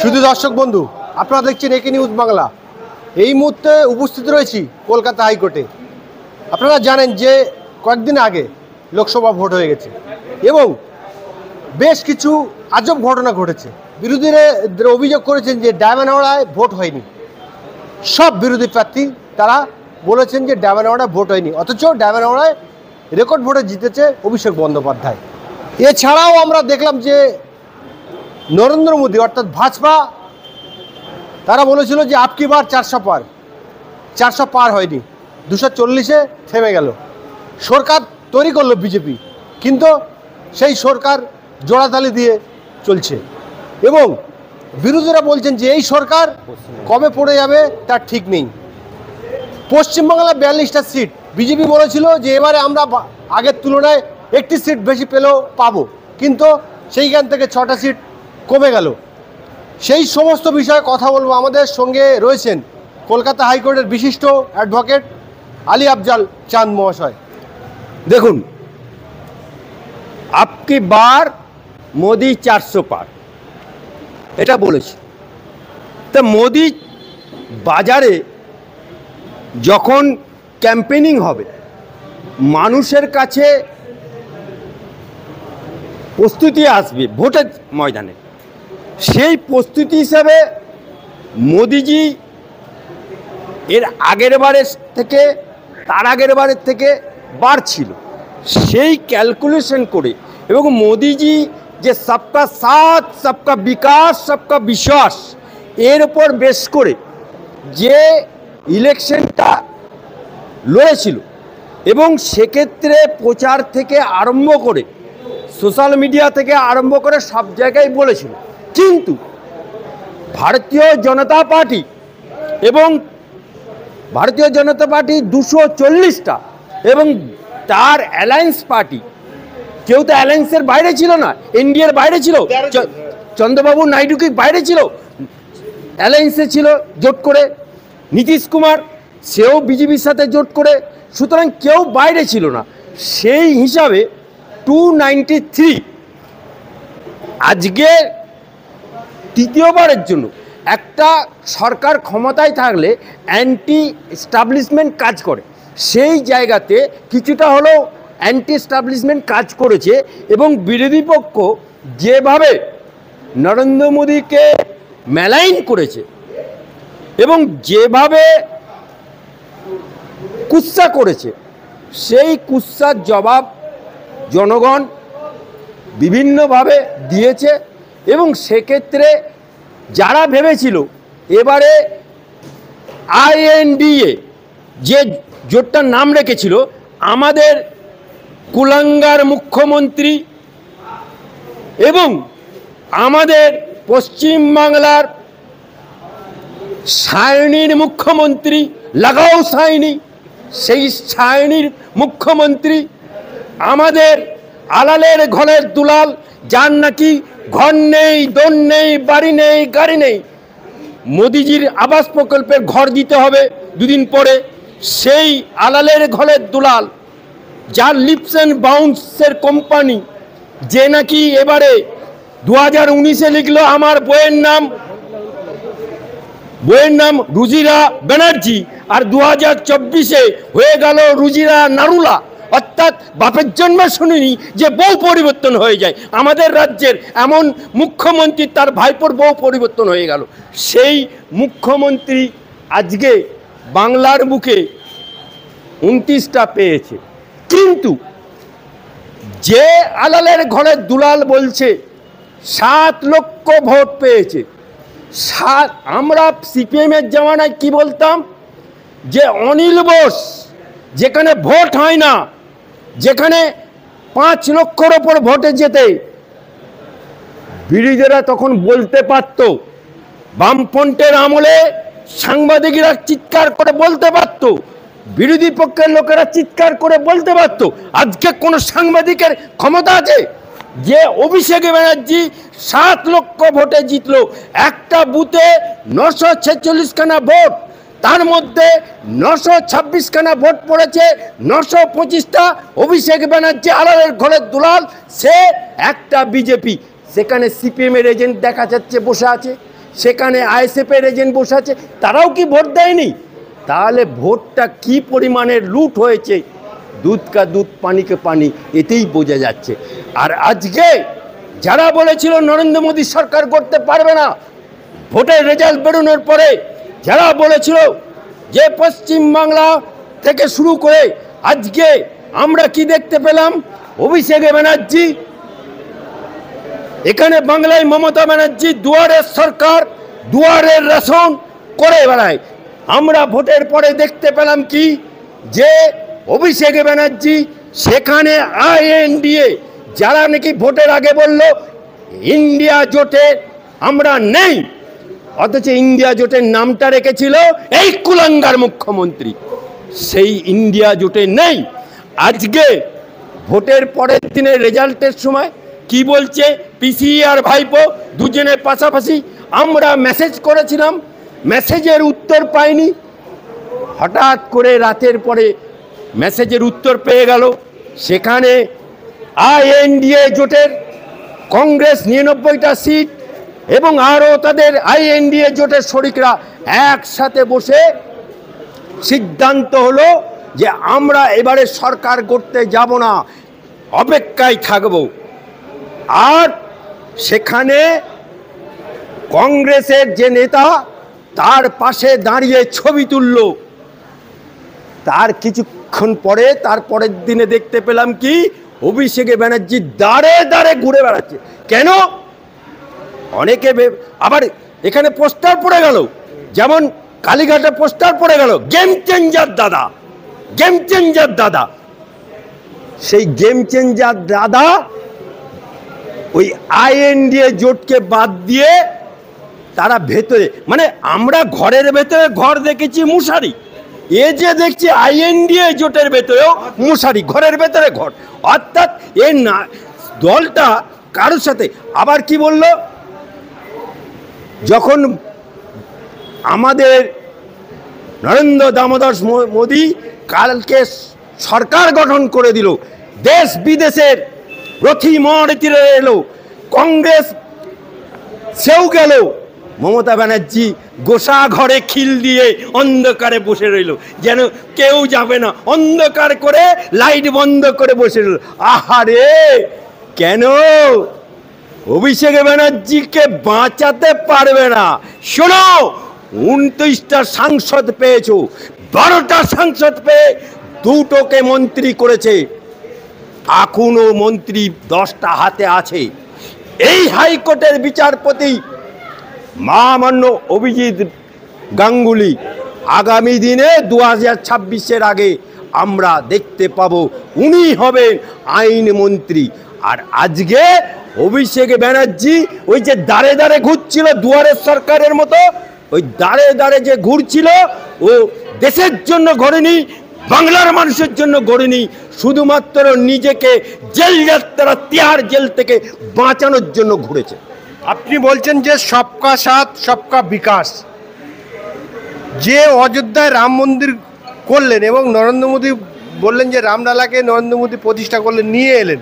শুধু দর্শক বন্ধু, আপনারা দেখছেন একে নিউজ বাংলা। এই মুহূর্তে উপস্থিত রয়েছি কলকাতা হাইকোর্টে। আপনারা জানেন যে কয়েকদিন আগে লোকসভা ভোট হয়ে গেছে এবং বেশ কিছু আজব ঘটনা ঘটেছে। বিরোধীরা অভিযোগ করেছেন যে ডায়মন্ডহাওড়ায় ভোট হয়নি। সব বিরোধী প্রার্থী তারা বলেছেন যে ডায়মন্ডহাওড়ায় ভোট হয়নি, অথচ ডায়মন্ডহাওড়ায় রেকর্ড ভোটে জিতেছে অভিষেক বন্দ্যোপাধ্যায়। এছাড়াও আমরা দেখলাম যে নরেন্দ্র মোদী অর্থাৎ ভাজপা তারা বলেছিল যে আপকি বার 400 পার হয়নি, 240-এ থেমে গেল। সরকার তৈরি করলো বিজেপি, কিন্তু সেই সরকার জোড়াতালি দিয়ে চলছে এবং বিরোধীরা বলছেন যে এই সরকার কবে পড়ে যাবে তার ঠিক নেই। পশ্চিমবাংলা 42টা সিট বিজেপি বলেছিল যে এবারে আমরা আগের তুলনায় একটি সিট বেশি পেলেও পাবো, কিন্তু সেইখান থেকে 6টা সিট কমে গেল। সেই সমস্ত বিষয়ে কথা বলবো। আমাদের সঙ্গে রয়েছেন কলকাতা হাইকোর্টের বিশিষ্ট অ্যাডভোকেট আলী আফজাল চাঁদ মহাশয়। দেখুন, আপকি বার মোদি 400 পার এটা বলেছে। তা মোদি বাজারে যখন ক্যাম্পেনিং হবে, মানুষের কাছে প্রস্তুতি আসবে ভোটের ময়দানে, সেই প্রস্তুতি হিসাবে মোদিজি এর আগের বারের থেকে তার আগের বারের থেকে বাড়ছিল, সেই ক্যালকুলেশন করে এবং মোদিজি যে সবকা সাথ সবকা বিকাশ সবকা বিশ্বাস এর উপর বেশ করে যে ইলেকশনটা লড়েছিল এবং সেক্ষেত্রে প্রচার থেকে আরম্ভ করে সোশ্যাল মিডিয়া থেকে আরম্ভ করে সব জায়গায় বলেছিল। কিন্তু ভারতীয় জনতা পার্টি এবং ভারতীয় জনতা পার্টি 240টা এবং তার অ্যালায়েন্স পার্টি, কেউ তো অ্যালায়েন্সের বাইরে ছিল না, এনডিএর বাইরে ছিল, চন্দ্রবাবু নাইডু কি বাইরে ছিল, অ্যালায়েন্সে ছিল জোট করে, নীতিশ কুমার সেও বিজেপির সাথে জোট করে, সুতরাং কেউ বাইরে ছিল না। সেই হিসাবে 293 আজকে তৃতীয়বারের জন্য একটা সরকার ক্ষমতায় থাকলে অ্যান্টি এস্টাবলিশমেন্ট কাজ করে, সেই জায়গাতে কিছুটা হলেও অ্যান্টি এস্টাবলিশমেন্ট কাজ করেছে এবং বিরোধী পক্ষ যেভাবে নরেন্দ্র মোদীকে মেলাইন করেছে এবং যেভাবে কুৎসা করেছে, সেই কুৎসার জবাব জনগণ বিভিন্নভাবে দিয়েছে এবং সেক্ষেত্রে যারা ভেবেছিল এবারে INDA যে জোটটার নাম রেখেছিল, আমাদের কুলাঙ্গার মুখ্যমন্ত্রী এবং আমাদের পশ্চিমবাংলার সায়নীর মুখ্যমন্ত্রী, লাগাও সায়নী, সেই সায়নীর মুখ্যমন্ত্রী, আমাদের আলালের ঘরের দুলাল, যার নাকি ঘর নেই, দোর নেই, বাড়ি নেই, গাড়ি নেই, মোদিজির আবাস প্রকল্পের ঘর দিতে হবে দুদিন পরে, সেই আলালের ঘরের দুলাল, যার লিপস অ্যান্ড বাউন্সের কোম্পানি, যে নাকি এবারে 2019-এ লিখলো আমার বইয়ের নাম রুজিরা ব্যানার্জি, আর 2024-এ হয়ে গেল রুজিরা নারুলা। অর্থাৎ বাপের জন্ম শুনিনি যে বউ পরিবর্তন হয়ে যায়। আমাদের রাজ্যের এমন মুখ্যমন্ত্রী তার ভাইপোর বউ পরিবর্তন হয়ে গেল। সেই মুখ্যমন্ত্রী আজকে বাংলার বুকে 29টা পেয়েছে, কিন্তু যে আলালের ঘরের দুলাল বলছে 7 লক্ষ ভোট পেয়েছে। আমরা সিপিএমের জামানায় কি বলতাম যে অনিল বোস যেখানে ভোট হয় না, যেখানে 5 লক্ষর ওপর ভোটে যেতে, বিরোধীরা তখন বলতে পারত, বামফ্রন্টের আমলে সাংবাদিকরা চিৎকার করে বলতে পারত, বিরোধী পক্ষের লোকেরা চিৎকার করে বলতে পারত। আজকে কোন সাংবাদিকের ক্ষমতা আছে যে অভিষেক ব্যানার্জি 7 লক্ষ ভোটে জিতলো? একটা বুথে 946খানা ভোট, তার মধ্যে 926খানা ভোট পড়েছে, 925টা অভিষেক ব্যানার্জি আলালের ঘরের দুলাল, সে একটা বিজেপি। সেখানে সিপিএমের এজেন্ট দেখা যাচ্ছে বসে আছে, সেখানে আইএসএফের এজেন্ট বসে আছে, তারাও কি ভোট দেয়নি? তাহলে ভোটটা কি পরিমাণের লুট হয়েছে, দুধ কা দুধ পানি কে পানি, এতেই বোঝা যাচ্ছে। আর আজকে যারা বলেছিল নরেন্দ্র মোদী সরকার করতে পারবে না, ভোটের রেজাল্ট বেরোনোর পরে যারা বলেছিল যে পশ্চিমবাংলা থেকে শুরু করে আজকে আমরা কি দেখতে পেলাম, অভিষেক ব্যানার্জি, এখানে বাংলায় মমতা ব্যানার্জি দুয়ারের সরকার, দুয়ারের রেশন করে বেড়ায়। আমরা ভোটের পরে দেখতে পেলাম কি, যে অভিষেক ব্যানার্জি সেখানে আইএনডিএ, যারা নাকি ভোটের আগে বলল ইন্ডিয়া জোটে আমরা নেই, অথচ ইন্ডিয়া জোটের নামটা রেখেছিল এই কুলাঙ্গার মুখ্যমন্ত্রী, সেই ইন্ডিয়া জোটে নেই। আজকে ভোটের পরের দিনের রেজাল্টের সময় কি বলছে, পিসি আর ভাইপো দুজনের পাশাপাশি। আমরা মেসেজ করেছিলাম, মেসেজের উত্তর পাইনি, হঠাৎ করে রাতের পরে মেসেজের উত্তর পেয়ে গেল। সেখানে আইএনডিএ জোটের কংগ্রেস 99টা সিট এবং আরও তাদের আইএনডিএ জোটের শরিকরা একসাথে বসে সিদ্ধান্ত হলো যে আমরা এবারে সরকার করতে যাব না, অপেক্ষায় থাকব। আর সেখানে কংগ্রেসের যে নেতা তার পাশে দাঁড়িয়ে ছবি তুলল। তার কিছুক্ষণ পরে, তারপরের দিনে দেখতে পেলাম কি, অভিষেক ব্যানার্জি দাঁড়ে দাঁড়ে ঘুরে বেড়াচ্ছে। কেন? অনেকে আবার এখানে পোস্টার পড়ে গেল, যেমন কালীঘাটে পোস্টার পড়ে গেল, গেম চেঞ্জার দাদা, গেম চেঞ্জার দাদা। সেই গেম চেঞ্জার দাদা ওই আইএনডিএ জোটকে বাদ দিয়ে তারা ভেতরে, মানে আমরা ঘরের ভেতরে ঘর দেখেছি মশারি, এ যে দেখছি আইএনডিএ জোটের ভেতরেও মশারি, ঘরের ভেতরে ঘর। অর্থাৎ এ না দলটা কারোর সাথে। আবার কি বলল, যখন আমাদের নরেন্দ্র দামোদর মোদী কালকে সরকার গঠন করে দিল, দেশ বিদেশের রথী মহারথীরা এলো, কংগ্রেস সেও গেল, মমতা ব্যানার্জি গোসা ঘরে খিল দিয়ে অন্ধকারে বসে রইল, যেন কেউ যাবে না, অন্ধকার করে লাইট বন্ধ করে বসে রইল। আহারে, কেন? অভিষেক ব্যানার্জিকে বাঁচাতে পারবে না। শোনো, 29টা সাংসদ পেয়েছো, 12টা সাংসদ পেয়ে 2টোকে মন্ত্রী করেছে, এখনো মন্ত্রী 10টা হাতে আছে। এই হাইকোর্টের বিচারপতি মহামান্য অভিজিৎ গাঙ্গুলি আগামী দিনে 2026-এর আগে আমরা দেখতে পাবো উনি হবেন আইনমন্ত্রী। আর আজকে অভিষেক ব্যানার্জি ওই যে দাঁড়ে দাঁড়ে ঘুরছিল দুয়ারের সরকারের মতো, ওই দাঁড়ে দাঁড়ে যে ঘুরছিল, ও দেশের জন্য ঘোরেনি, বাংলার মানুষের জন্য ঘোরেনি, শুধুমাত্র নিজেকে জেল যাত্রা, তিহার জেল থেকে বাঁচানোর জন্য ঘুরেছে। আপনি বলছেন যে সবকা সাথ সবকা বিকাশ, যে অযোধ্যায় রাম মন্দির করলেন এবং নরেন্দ্র মোদী বললেন যে রামলালাকে নরেন্দ্র মোদী প্রতিষ্ঠা করলেন, নিয়ে এলেন,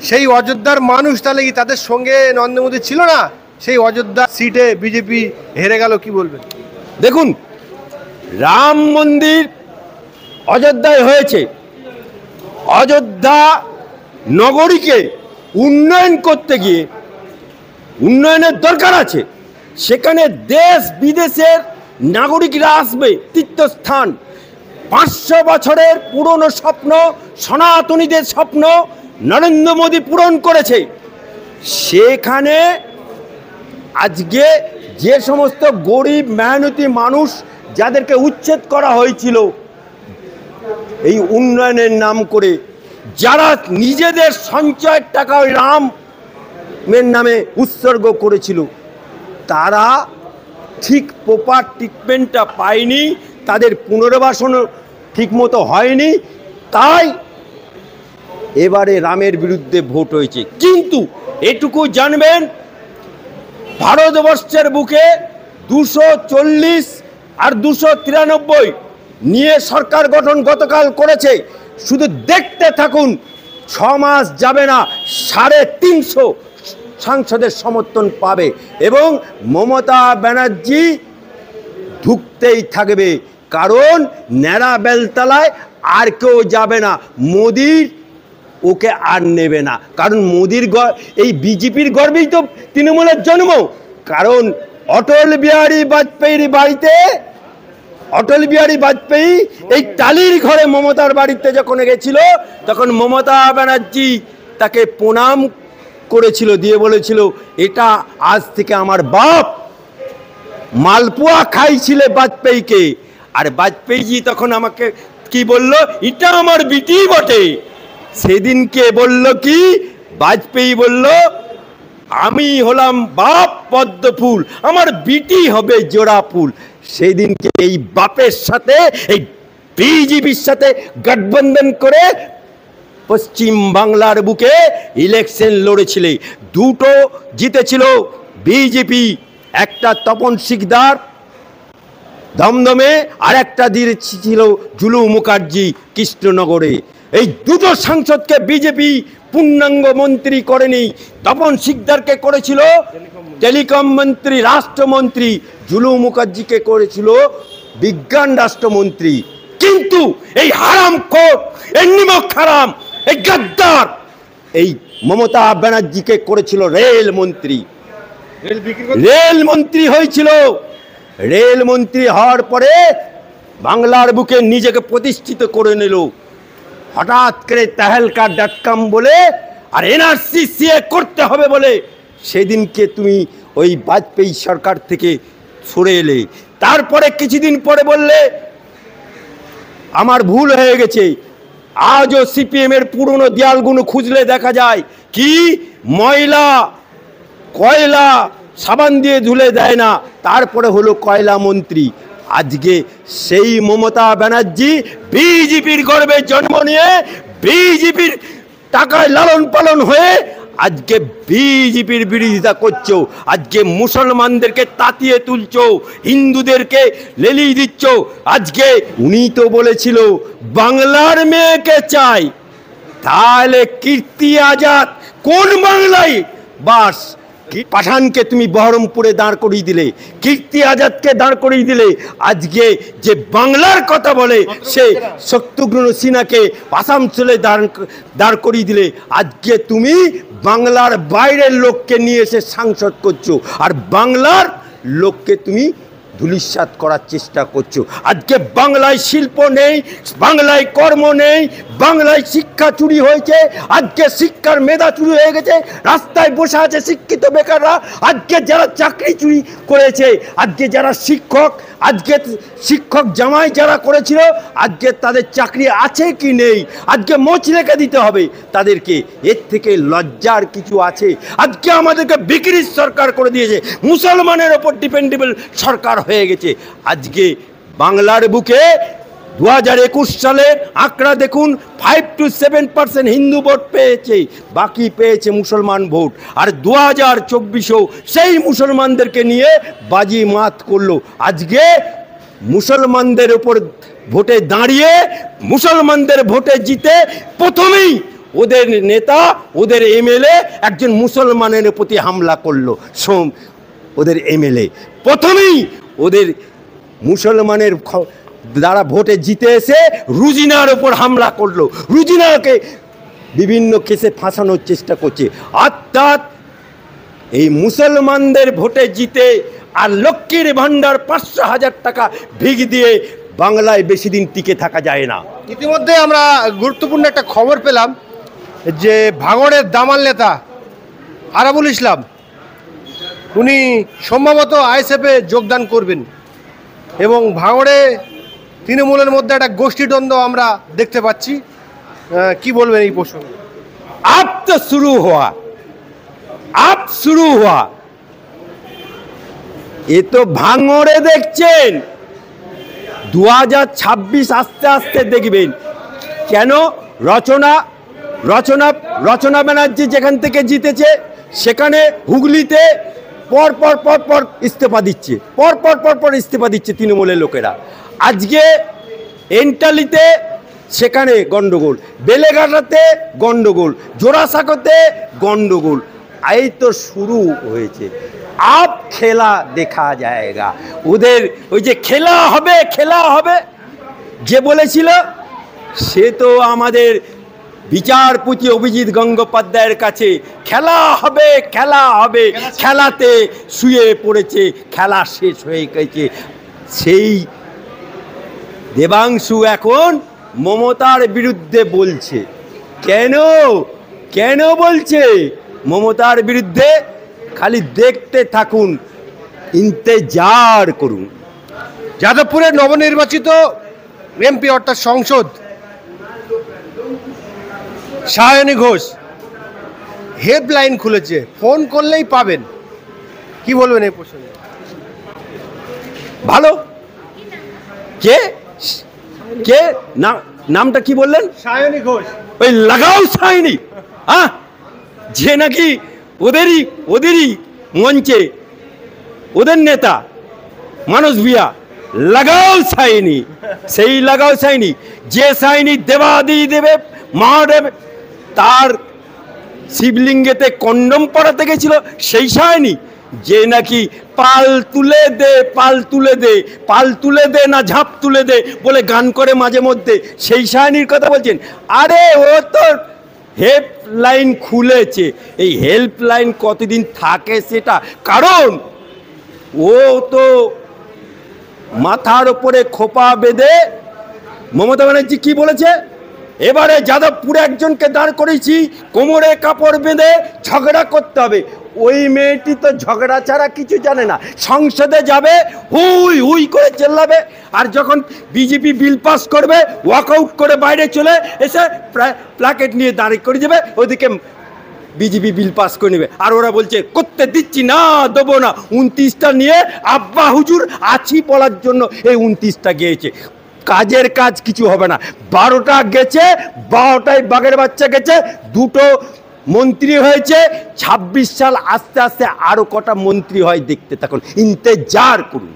সেই অযোধ্যার মানুষ তাহলে কি তাদের সঙ্গে নরেন্দ্র মোদী ছিল না? সেই অযোধ্যা সিটে বিজেপি হেরে গেল, কি বলবেন? দেখুন, রাম মন্দির অযোধ্যায় হয়েছে, অযোধ্যা নগরীকে উন্নয়ন করতে গিয়ে উন্নয়নের দরকার আছে, সেখানে দেশ বিদেশের নাগরিকরা আসবে, তীর্থস্থান। 500 বছরের পুরনো স্বপ্ন, সনাতনীদের স্বপ্ন নরেন্দ্র মোদী পূরণ করেছে। সেখানে আজকে যে সমস্ত গরিব মেহনতি মানুষ যাদেরকে উচ্ছেদ করা হয়েছিল এই উন্নয়নের নাম করে, যারা নিজেদের সঞ্চয়ের টাকা ওই রামের নামে উৎসর্গ করেছিল, তারা ঠিক প্রপার ট্রিটমেন্টটা পায়নি, তাদের পুনর্বাসনও ঠিকমতো হয়নি, তাই এবারে রামের বিরুদ্ধে ভোট হয়েছে। কিন্তু এটুকু জানবেন, ভারতবর্ষের বুকে 240 আর 293 নিয়ে সরকার গঠন গতকাল করেছে। শুধু দেখতে থাকুন, 6 মাস যাবে না 350 সাংসদের সমর্থন পাবে এবং মমতা ব্যানার্জি ঢুকতেই থাকবে, কারণ ন্যাড়া বেলতলায় আর কেউ যাবে না, মোদির ওকে আর নেবে না, কারণ মোদির এই বিজেপির গর্বেই তো তৃণমূলের জন্ম। কারণ অটল বিহারী বাজপেয়ীর বাড়িতে, অটল বিহারী বাজপেয়ী এই টালির ঘরে মমতার বাড়িতে যখন গেছিল, তখন মমতা ব্যানার্জি তাকে প্রণাম করেছিল, দিয়ে বলেছিল এটা আজ থেকে আমার বাপ। মালপোয়া খাইছিলে বাজপেয়ীকে, আর বাজপেয়ীজি তখন আমাকে কি বলল, এটা আমার বিটি বটে। সেদিনকে বলল কি, বাজপেয়ী বলল আমি হলাম বাপ পদ্ম ফুল, আমার বিটি হবে জোড়া ফুল। সেই দিনকে এই বাপের সাথে, এই বিজেপির সাথে গঠবন্ধন করে পশ্চিম বাংলার বুকে ইলেকশন লড়েছিলে, দুটো জিতেছিল বিজেপি, একটা তপন শিকদার দমদমে, আর একটা দিয়েছিল জুলু মুখার্জি কৃষ্ণনগরে। এই দুটো সাংসদকে বিজেপি পূর্ণাঙ্গ মন্ত্রী করেনি। তপন শিকদারকে করেছিল টেলিকম মন্ত্রী, রাষ্ট্রমন্ত্রী, জুলু মুখার্জিকে করেছিল বিজ্ঞান রাষ্ট্রমন্ত্রী। কিন্তু এই হারামখোর, এই নিমক হারাম, এই গাদ্দার এই মমতা ব্যানার্জিকে করেছিল রেল মন্ত্রী। রেল মন্ত্রী হয়েছিল। রেল মন্ত্রী হওয়ার পরে বাংলার বুকে নিজেকে প্রতিষ্ঠিত করে নিল। হঠাৎ করে তাহেলকা.com বলে আর এনআরসি সিএ করতে হবে বলে সেদিনকে তুমি ওই বাজপেয়ী সরকার থেকে সরে এলে। তারপরে কিছুদিন পরে বললে আমার ভুল হয়ে গেছে। আজও সিপিএমের পুরনো দেয়ালগুলো খুঁজলে দেখা যায় কি, ময়লা কয়লা সাবান দিয়ে ধুলে দেয় না, তারপরে হলো কয়লা মন্ত্রী। আজকে সেই মমতা ব্যানার্জি বিজেপির গর্বে জন্ম নিয়ে, বিজেপির টাকায় লালন পালন হয়ে আজকে বিজেপির বিরোধিতা করছো। আজকে মুসলমানদেরকে তাতিয়ে তুলছো, হিন্দুদেরকে লেলিয়ে দিচ্ছ। আজকে উনি তো বলেছিল বাংলার মেয়েকে চাই, তাহলে কীর্তি আজাদ কোন বাংলায় বাস? পাঠানকে তুমি বহরমপুরে দাঁড় করিয়ে দিলে, কীর্তি আজাদকে দাঁড় করিয়ে দিলে। আজকে যে বাংলার কথা বলে সে শত্রুঘ্ন সিনহাকে আসানসোলে দাঁড় করিয়ে দিলে। আজকে তুমি বাংলার বাইরের লোককে নিয়ে এসে সাংসদ করছো, আর বাংলার লোককে তুমি ধূলিসাৎ করার চেষ্টা করছো। আজকে বাংলায় শিল্প নেই, বাংলায় কর্ম নেই, বাংলায় শিক্ষা চুরি হয়েছে, আজকে শিক্ষার মেধা চুরি হয়ে গেছে, রাস্তায় বসে আছে শিক্ষিত বেকাররা। আজকে যারা চাকরি চুরি করেছে, আজকে যারা শিক্ষক, আজকে শিক্ষক জামাই যারা করেছিল, আজকে তাদের চাকরি আছে কি নেই, আজকে মোচ রেখে দিতে হবে তাদেরকে। এর থেকে লজ্জার কিছু আছে? আজকে আমাদেরকে বিক্রির সরকার করে দিয়েছে, মুসলমানের ওপর ডিপেন্ডেবল সরকার হয়ে গেছে। আজকে বাংলার বুকে 2021 সালের আঁকড়া দেখুন, 5 to 7% হিন্দু ভোট পেয়েছে, বাকি পেয়েছে মুসলমান ভোট। আর 2024-এও সেই মুসলমানদেরকে নিয়ে বাজি মাত করলো। আজকে মুসলমানদের ওপর ভোটে দাঁড়িয়ে, মুসলমানদের ভোটে জিতে, প্রথমেই ওদের নেতা, ওদের এমএলএ একজন মুসলমানের প্রতি হামলা করলো। ওদের এমএলএ প্রথমেই ওদের মুসলমানের দ্বারা ভোটে জিতে এসে রুজিনার ওপর হামলা করলো, রুজিনাকে বিভিন্ন কেসে ফাঁসানোর চেষ্টা করছে। অর্থাৎ এই মুসলমানদের ভোটে জিতে আর লক্ষ্মীর ভাণ্ডার 500,000 টাকা ভিগ দিয়ে বাংলায় বেশি দিন টিকে থাকা যায় না। ইতিমধ্যে আমরা গুরুত্বপূর্ণ একটা খবর পেলাম যে ভাঙড়ের দামাল নেতা আরাবুল ইসলাম, উনি সম্ভবত আইএসএফে যোগদান করবেন এবং ভাঙড়ে তৃণমূলের মধ্যে একটা গোষ্ঠীদ্বন্দ্ব আমরা দেখতে পাচ্ছি। কি বলবেন এই প্রসঙ্গে? আপ তো শুরু হওয়া এ তো ভাঙড়ে দেখছেন। 2026 আস্তে আস্তে দেখবেন। কেন? রচনা ব্যানার্জি যেখান থেকে জিতেছে সেখানে হুগলিতে পর ইস্তফা দিচ্ছে, পর ইস্তফা দিচ্ছে তৃণমূলের লোকেরা। আজকে এন্টালিতে সেখানে গন্ডগোল, বেলেঘাটাতে গন্ডগোল, জোড়াসাঁকোতে গন্ডগোল। এই তো শুরু হয়েছে, আপ খেলা দেখা যায়গা। ওদের ওই যে খেলা হবে খেলা হবে যে বলেছিল, সে তো আমাদের বিচারপতি অভিজিৎ গঙ্গোপাধ্যায়ের কাছে খেলা হবে খেলা হবে খেলাতে শুয়ে পড়েছে, খেলা শেষ হয়ে গেছে। সেই দেবাংশু এখন মমতার বিরুদ্ধে বলছে। কেন কেন বলছে মমতার বিরুদ্ধে? খালি দেখতে থাকুন, ইন্তেজার করুন। যাদবপুরের নবনির্বাচিত এমপি অর্থাৎ সংসদ সায়নী ঘোষ হেল্পলাইন খুলেছে, ফোন করলেই পাবেন। কি বলবেন এই প্রসঙ্গে? ভালো। কে কে নামটা কি বললেন? সায়নী ঘোষ। ওই লাগাও সাইনি, হ্যাঁ, যে নাকি ওদেরই মঞ্চে ওদের নেতা মানস ভূঁইয়া লাগাও সাইনি। সেই লাগাও সাইনি, যে সাইনি দেবাদি দেবে মহাদেব তার শিবলিঙ্গেতে কন্ডম পরাতে গেছিল, সেই সাইনি যে নাকি পাল তুলে দে পাল তুলে দে পাল তুলে দে না ঝাঁপ তুলে দে বলে গান করে মাঝে মধ্যে, সেই সায়নির কথা বলছেন? আরে ও তো হেল্পলাইন খুলেছে। এই হেল্পলাইন কতদিন থাকে সেটা, কারণ ও তো মাথার ওপরে খোপা বেঁধে, মমতা ব্যানার্জি কি বলেছে, এবারে যাদবপুরে একজনকে দাঁড় করেছি কোমরে কাপড় বেঁধে ঝগড়া করতে হবে। ওই মেয়েটি তো ঝগড়া ছাড়া কিছু জানে না, সংসদে যাবে হুই হুই করে চেল্লাবে, আর যখন বিজেপি বিল পাস করবে ওয়াকআউট করে বাইরে চলে এসে প্ল্যাকেট নিয়ে দাঁড়িয়ে করে যাবে, ওদিকে বিজেপি বিল পাস করে নেবে। আর ওরা বলছে করতে দিচ্ছি না, দেবো না। 29টা নিয়ে আব্বা হুজুর আছি বলার জন্য এই 29টা গিয়েছে। কাজের কাজ কিছু হবে না। 12টা গেছে, 12টায় বাঘের বাচ্চা গেছে, 2টো মন্ত্রী হয়েছে। 26 সাল আস্তে আস্তে আরো কটা মন্ত্রী হয় দেখতে থাকুন, ইন্তেজার করুন।